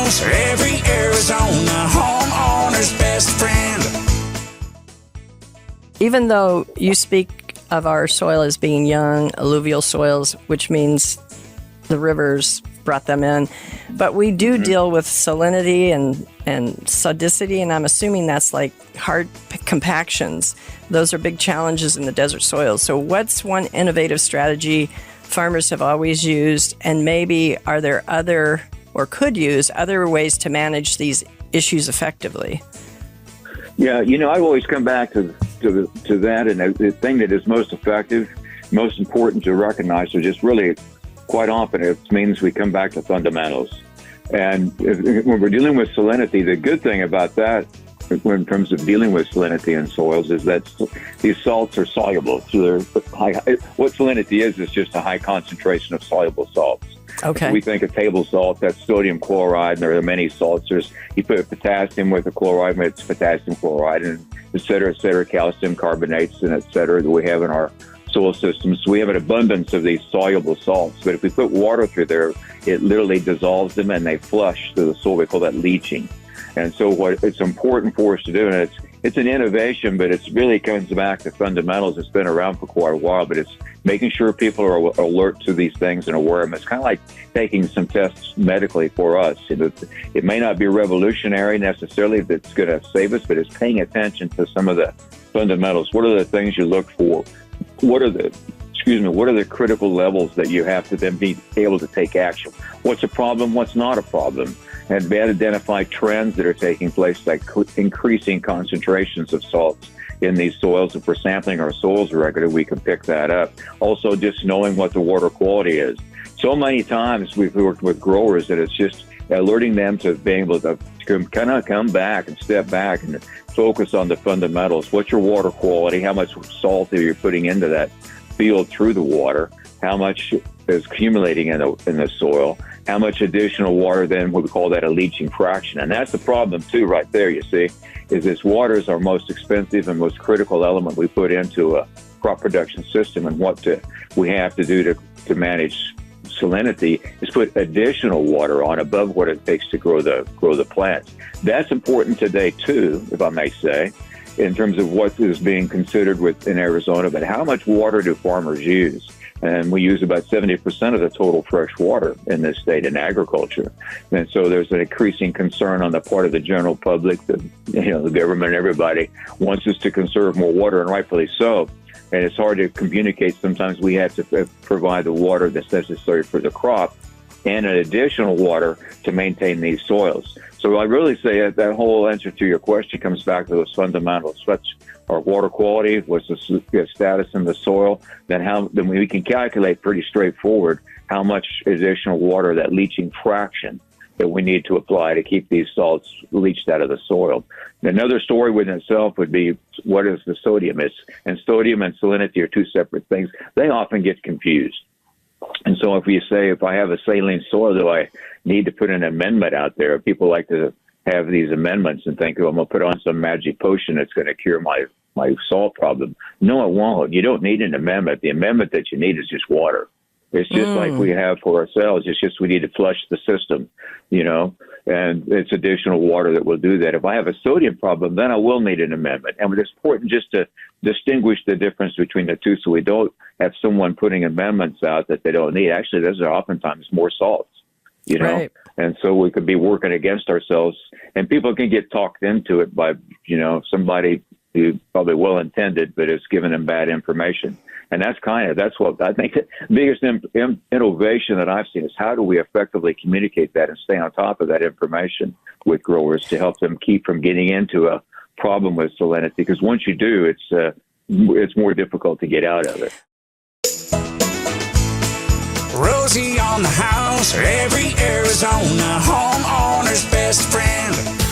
house, every Arizona homeowner's best friend. Even though you speak of our soil as being young, alluvial soils, which means the rivers brought them in, but we do deal with salinity and sodicity, and I'm assuming that's like hard compactions. Those are big challenges in the desert soils. So what's one innovative strategy farmers have always used, and maybe are there other, or could use, other ways to manage these issues effectively? Yeah, I've always come back to that, and the thing that is most effective, most important to recognize, or just really quite often it means we come back to fundamentals. And when we're dealing with salinity, the good thing about that, in terms of dealing with salinity in soils, is that these salts are soluble. So what salinity is just a high concentration of soluble salts. Okay. We think of table salt, that's sodium chloride, and there are many salts. You put potassium with the chloride, it's potassium chloride, and et cetera, calcium carbonates, and et cetera, that we have in our soil systems. So we have an abundance of these soluble salts. But if we put water through there, it literally dissolves them and they flush through the soil. We call that leaching. And so what it's important for us to do, and it's an innovation, but it really comes back to fundamentals. It's been around for quite a while, but it's making sure people are alert to these things and aware of them. It's kind of like taking some tests medically for us. It may not be revolutionary necessarily that's going to save us, but it's paying attention to some of the fundamentals. What are the things you look for? What are the critical levels that you have to then be able to take action? What's a problem? What's not a problem? And be able to identify trends that are taking place, like increasing concentrations of salts in these soils. If we're sampling our soils regularly, we can pick that up. Also, just knowing what the water quality is. So many times we've worked with growers that it's just alerting them to being able to kind of come back and step back and focus on the fundamentals. What's your water quality? How much salt are you putting into that field through the water? How much is accumulating in the soil? How much additional water, then we call that a leaching fraction. And that's the problem too right there, you see, is this water is our most expensive and most critical element we put into a crop production system. And what we have to do to manage salinity is put additional water on above what it takes to grow the plants. That's important today too, if I may say, in terms of what is being considered in Arizona, but how much water do farmers use? And we use about 70% of the total fresh water in this state in agriculture. And so there's an increasing concern on the part of the general public, the government, everybody wants us to conserve more water, and rightfully so. And it's hard to communicate. Sometimes we have to provide the water that's necessary for the crop and an additional water to maintain these soils. So I really say that whole answer to your question comes back to those fundamentals. What's our water quality? What's the status in the soil? Then we can calculate pretty straightforward how much additional water, that leaching fraction, that we need to apply to keep these salts leached out of the soil. Another story within itself would be, what is the sodium? And sodium and salinity are two separate things. They often get confused. And so if I have a saline soil, do I need to put an amendment out there? People like to have these amendments and think, I'm going to put on some magic potion that's going to cure my salt problem. No, it won't. You don't need an amendment. The amendment that you need is just water. It's just like we have for ourselves. It's just we need to flush the system, and it's additional water that will do that. If I have a sodium problem, then I will need an amendment. And it's important just to distinguish the difference between the two, so we don't have someone putting amendments out that they don't need. Actually, those are oftentimes more salts, Right. And so we could be working against ourselves, and people can get talked into it by, somebody who probably well-intended, but is giving them bad information. And that's what I think the biggest innovation that I've seen is, how do we effectively communicate that and stay on top of that information with growers to help them keep from getting into a problem with salinity? Because once you do, it's more difficult to get out of it. Rosie on the house, every Arizona homeowner's best friend.